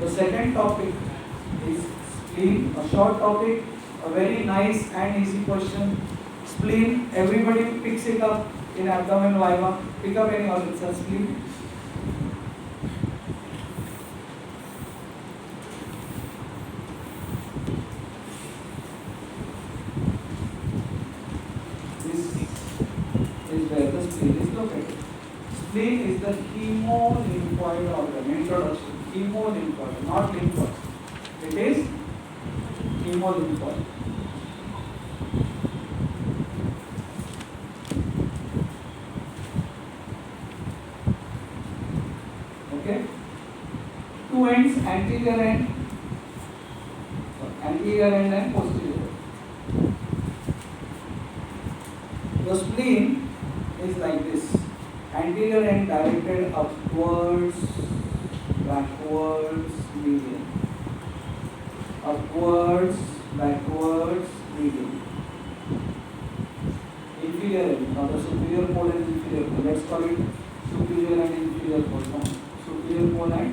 The second topic is spleen, a short topic, a very nice and easy question. Spleen, everybody picks it up in abdomen viva. Pick up any of it, spleen. Is where the spleen is located. Spleen is the hemolymphoid organ. Introduction. Hemolymphoid, not lymphoid. It is hemolymphoid. Okay. Two ends, anterior end and posterior. The spleen is like this. Anterior end directed upwards, backwards, median. Upwards, backwards, median. Inferior end. Now the superior pole and inferior pole. Let's call it superior and inferior pole. No. Superior pole and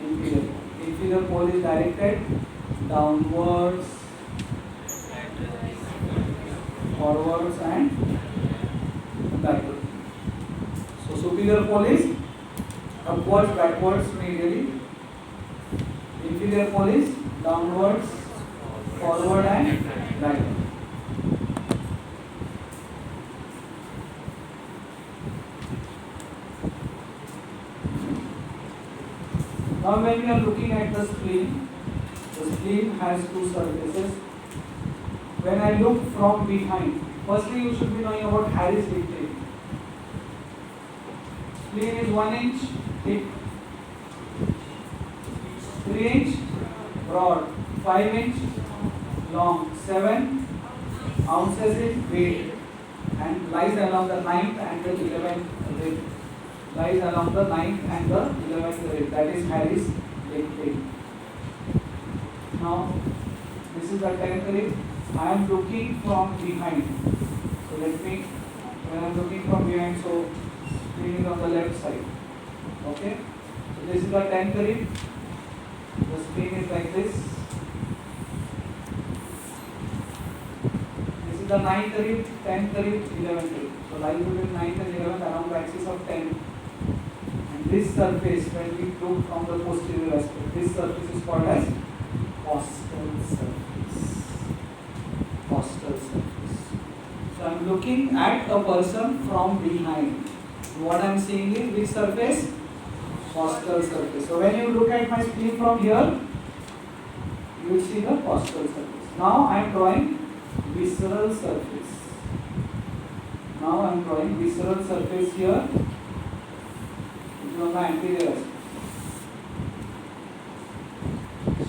inferior pole. Inferior pole is directed downwards, forwards and backwards. So superior pole is upwards, backwards, medially. Inferior pole is downwards, forward and backward. Now when we are looking at the spleen has two surfaces. When I look from behind, firstly you should be knowing about Harris dictate. Spleen is 1 inch thick, 3 inch broad, 5 inch long, 7 ounces in weight, and lies along the 9th and the 11th rib. Lies along the 9th and the 11th rib. That is Harris dictate. Now, this is the 10th rib. I am looking from behind. So when I am looking from behind, so spleen is on the left side. Okay. So this is the 10th rib. The spleen is like this. This is the 9th rib, 10th rib, 11th rib. So lies between 9th and 11th around the axis of 10. And this surface, when we look from the posterior aspect, this surface is called as costal surface. Costal surface. So I am looking at a person from behind. What I am seeing is which surface? Costal surface. So when you look at my spleen from here, you will see the costal surface. Now I am drawing visceral surface. Now I am drawing visceral surface here, which is on the anterior aspect.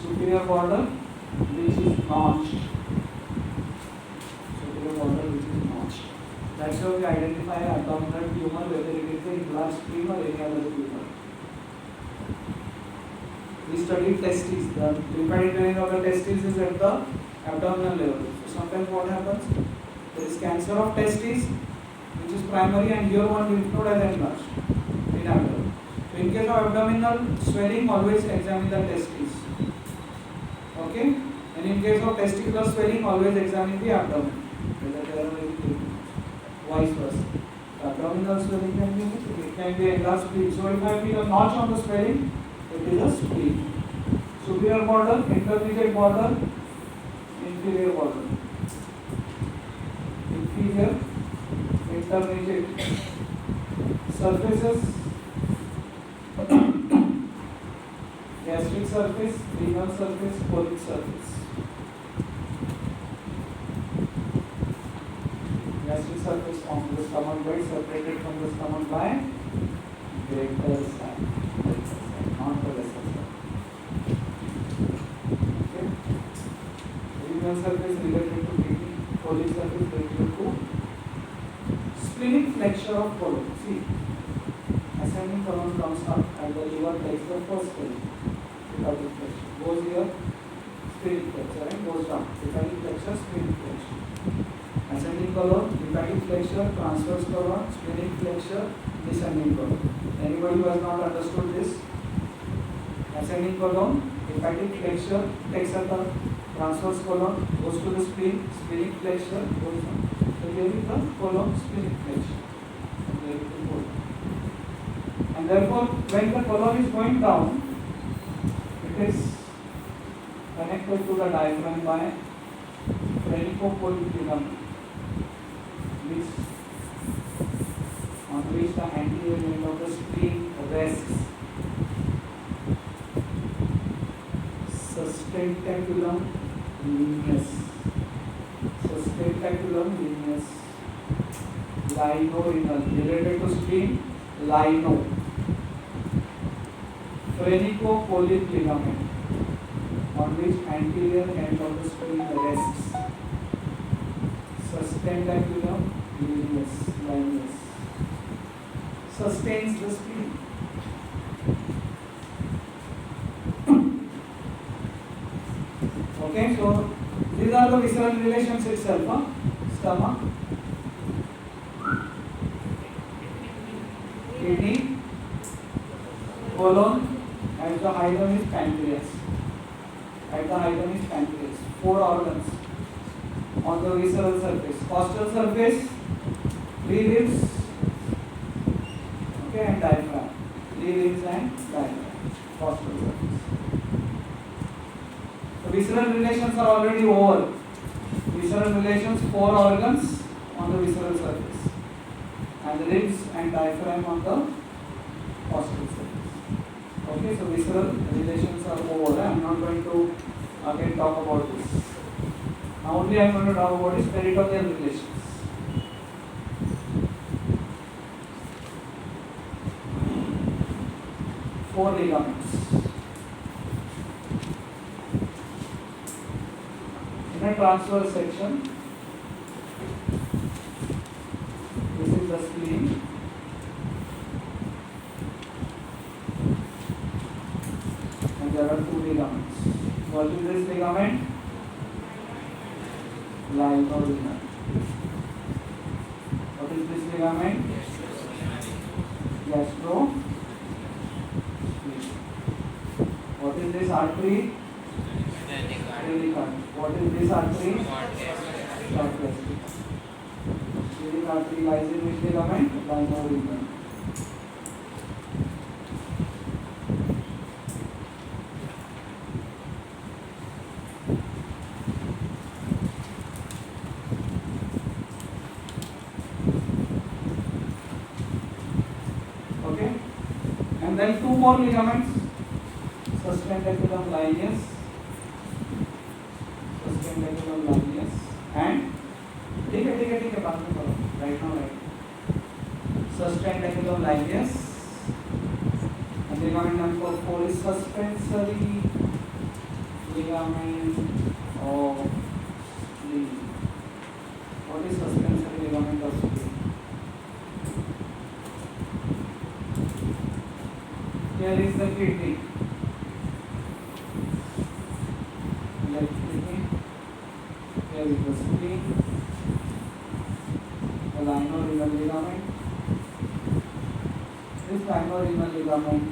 Superior border, which is notched. Superior border, which is notched. That's how we identify abdominal tumor, whether it is a enlarged spleen or any other tumor. We studied testes. The lymphatic draining of the testes is at the abdominal level. So sometimes what happens? There is cancer of testes, which is primary, and here one lymph node has enlarged in abdomen. So in case of abdominal swelling, always examine the testes. Okay? And in case of testicular swelling, always examine the abdomen. Whether there are anything. Vice versa. Abdominal swelling can be enlarged spleen. So if I feel a notch on the swelling, it is a spleen. Superior border, intermediate border, inferior border. Inferior, intermediate surfaces, gastric surface, renal surface, colic surface. Gastric surface from the stomach bed, separated from the stomach by greater side, not the lesser side. Okay. Renal surface related to kidney, colic surface related to splenic flexure of colon. See, ascending colon comes up and the liver takes the first colon. Hepatic flexure goes here, splenic flexure, and goes down. Hepatic flexure, splenic flexure. Ascending colon, hepatic flexure, transverse colon, splenic flexure, descending colon. Anybody who has not understood this? ascending colon, hepatic flexure takes up the transverse colon, goes to the spleen, splenic flexure goes on. So there is the colon splenic flexure. There is the colon. And therefore, when the colon is going down, it is connected to the diaphragm by phrenicocholic ligament, which on which the anterior end of the spleen rests. Sustentaculum lineus. Sustentaculum lineus. Linorenal. Related to spleen, lino. Phrenicocholic ligament, on which anterior end of the spleen rests. Sustentaculum lineus. Sustains the spleen. Okay, so these are the visceral relations itself. Stomach, kidney, colon, at the hilum is pancreas. At the hilum is pancreas. 4 organs on the visceral surface. Costal surface, 3 ribs, okay, and diaphragm. 3 ribs and diaphragm. Costal surface. The visceral relations are already over. Visceral relations, 4 organs on the visceral surface, and the ribs and diaphragm on the costal surface. Okay, so visceral relations are over. I am not going to again talk about this. Now only I am going to talk about is peritoneal relations. Four ligaments. In a transverse section, this is the spleen. And there are 2 ligaments. What is this ligament? Linorenal. What is this ligament? Gastro. What is this artery? Splenic artery. What is this artery? Short gastric. Splenic artery lies in which ligament? Linorenal. Okay, and then 2 more ligaments. Sustentaculum lineus, and ठीक है बात में करो right now right. Sustentaculum lineus, and ligament number 4 is suspensory ligament of spleen. What is suspensory ligament of spleen? Here is the kidney. Here is the spleen, the linorenal ligament. This linorenal ligament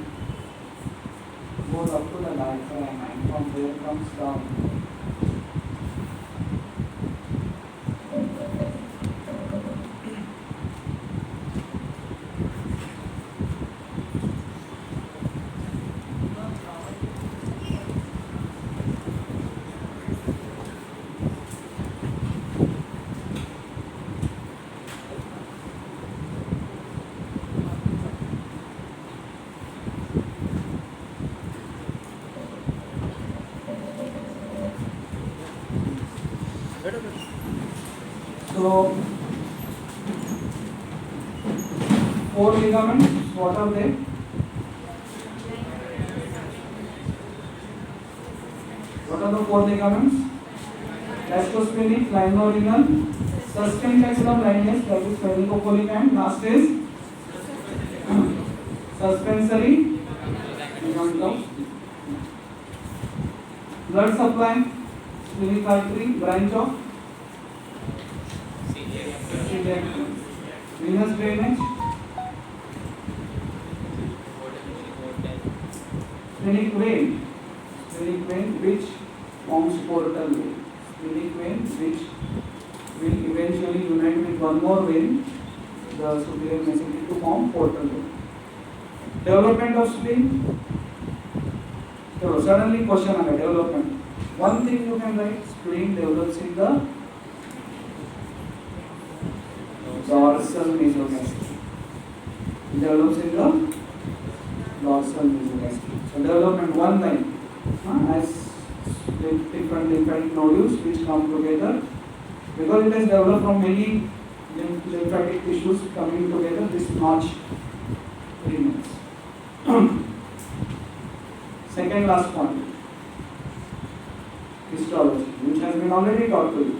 goes up to the diaphragm and from there comes down. So, 4 ligaments, what are they? What are the 4 ligaments? Gastrosplenic, linorenal, sustentaculum lineus, that is phrenicocholic, and last is suspensory ligament of blood supply, splenic artery, branch of venous drainage, splenic vein which forms portal vein, splenic vein which will eventually unite with one more vein, the superior mesentery, to form portal vein. Development of spleen. So suddenly question on development. One thing you can write: spleen develops in the dorsal mesogastric. Develops in the dorsal mesogastric. So development one line as different nodules which come together, because it has developed from many lymphatic tissues coming together. This notch remains. Second last point, histology, which has been already taught to you.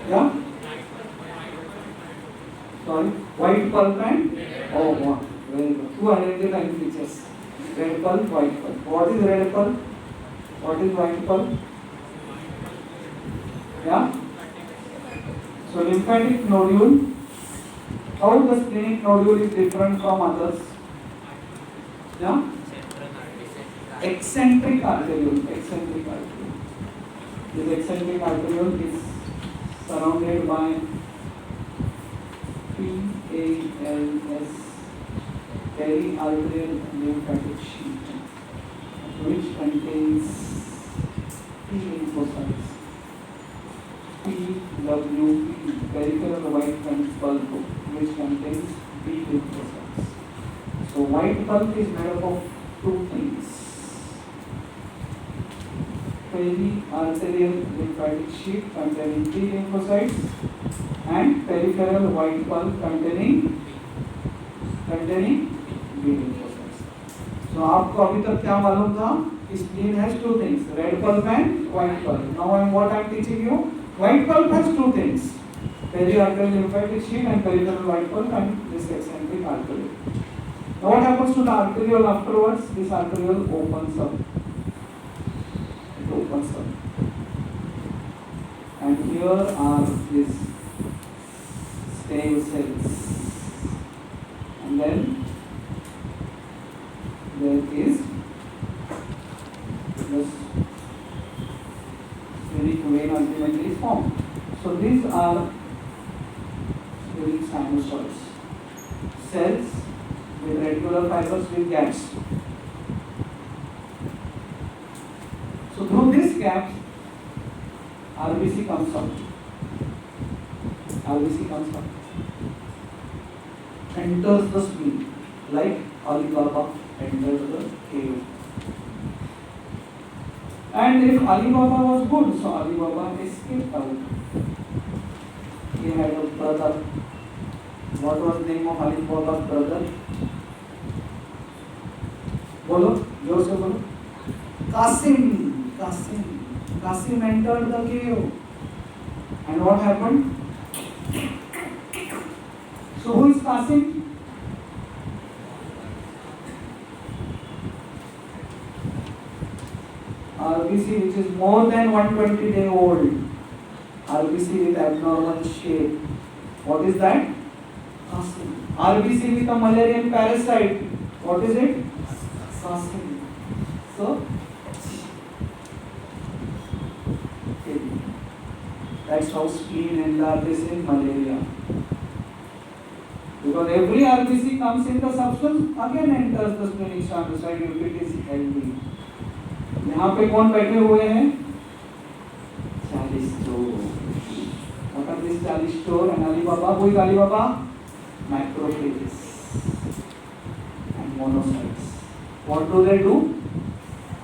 Yeah? Sorry? White pulp and? Oh, wow. Very good. Two identifying features. Red pulp, white pulp. What is red pulp? What is white pulp? Yeah? So lymphatic nodule. How the splenic nodule is different from others? Yeah? Eccentric arteriole. Eccentric arteriole. This eccentric arteriole is surrounded by PALS, periarterial lymphatic sheath, which contains T lymphocytes. PWP, peripheral white pulp, which contains B lymphocytes. So white pulp is made up of two things: periarterial lymphatic sheath containing T lymphocytes and peripheral white pulp containing B lymphocytes. So आपको अभी तक क्या मालूम था? Spleen has two things: red pulp and white pulp. Now what I am teaching you. White pulp has two things: periarterial lymphatic sheath and peripheral white pulp and this eccentric arteriole. Now what happens to the arteriole afterwards? This arteriole opens up. It opens up. And here are these stem cells. And then there is this spheric vein ultimately is formed. So these are spheric sinusoids, cells with reticular fibers with gaps. So through these gaps, RBC comes out. RBC comes out, enters the spleen like Ali Baba entered the cave. And if Ali Baba was good, so Ali Baba escaped out. He had a brother. What was the name of Ali Baba's brother? Bolo, जोर से बोलो. Qasim entered the cave. And what happened? So who is Qasim? RBC which is more than 120-day old. RBC with abnormal shape. What is that? Qasim. RBC with a Malarian parasite. What is it? Qasim. So, that's how spleen enlarges in malaria. Because every RBC comes in the substance, again enters the splenic sinusoid if it is healthy. यहाँ पे कौन बैठे हुए हैं? 40 store. What are these 40 store? And Ali Baba, who is Ali Baba? Macrophages and monocytes. What do they do?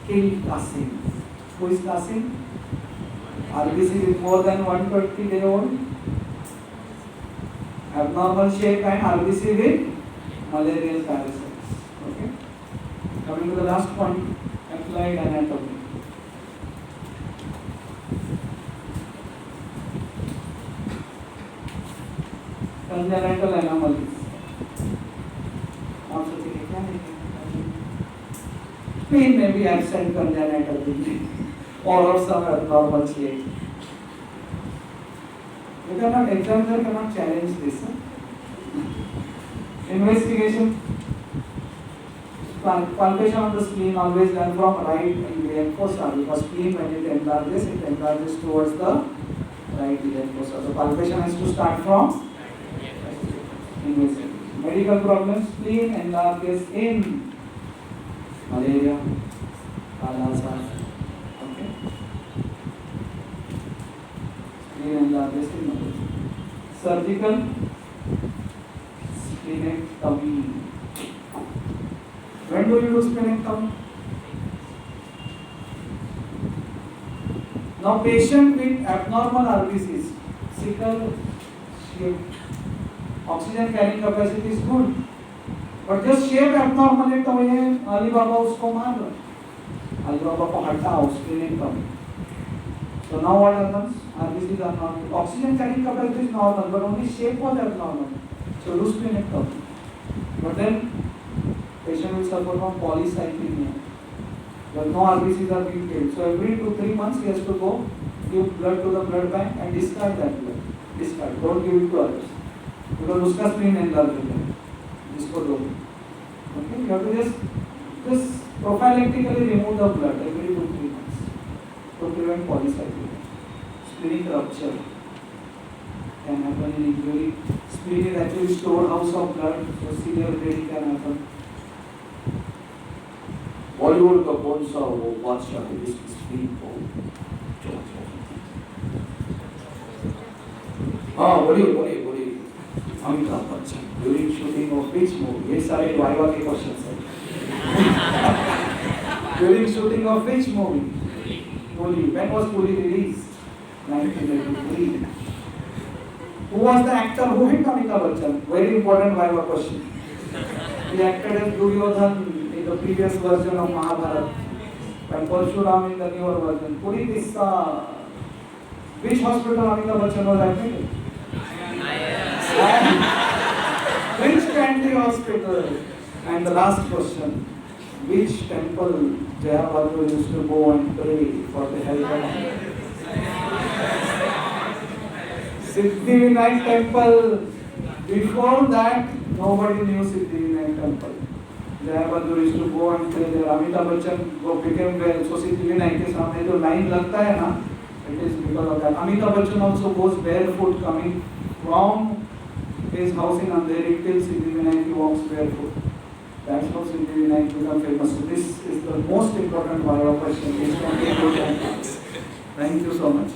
Kill Qasim. Who is Qasim? RBC with more than 120-day old, abnormal shape, and RBC with malarial parasites. Okay. Coming to the last point, applied anatomy. Congenital anomalies. आप सोचेंगे क्या है? Pain may be absent congenitally or some abnormal shape. You cannot, examiner cannot challenge this. Investigation. Palpation of the spleen always done from right iliac fossa, because spleen when it enlarges towards the right iliac fossa. So palpation has to start from investigation. Medical problems, spleen enlarges in malaria, Kala-Azar. Okay. Spleen enlarges in malaria. Surgical splenectomy. When do you do splenectomy? Now, patient with abnormal RBCs, sickle shape, oxygen carrying capacity is good, but just shape abnormal है तो ये अली बाबा उसको मार रहा, अली बाबा को हटाओ splenectomy. So now what happens? RBCs are normal, oxygen carrying capacity is normal, but only shape was abnormal. So do splenectomy. But then patient will suffer from polycythemia. But no RBCs are being killed. So every 2-3 months he has to go give blood to the blood bank and discard that blood. Discard. Don't give it to others. Because उसका spleen enlarged है. जिसको दो. Okay. You have to just prophylactically remove the blood every 2-3 months to prevent polycythemia. Splenic rupture can happen in injury. Spleen is actually storehouse of blood, so severe bleeding can happen. Bollywood का कौन सा वो बादशाह है जिसकी screen को हाँ बोलिए Amitabh Bachchan during shooting of which movie, ये सारे वाइवा के क्वेश्चंस हैं. During shooting of which movie? Pulley. When was pulley released? 1983. Who was the actor who hit Amitabh Bachchan? Very important Viva question. He acted as Duryodhan in the previous version of Mahabharata, and Parshuram in the newer version. Puri is which hospital Amitabh Bachchan was admitted? Which country hospital? And the last question: which temple Jaya Bahadur used to go and pray for the health of? Siddhivinayak temple. Before that, nobody knew Siddhivinayak temple. Jaya Bahadur used to go and pray there. Amitabh Bachchan became well. So Siddhivinayak के सामने जो line लगता है ना, it is because of that. Amitabh Bachchan also goes barefoot coming from his house in Andheri till Siddhivinayak. He walks barefoot. That's how Siddhivinayak became famous. So this is the most important Viva question. Thank you so much.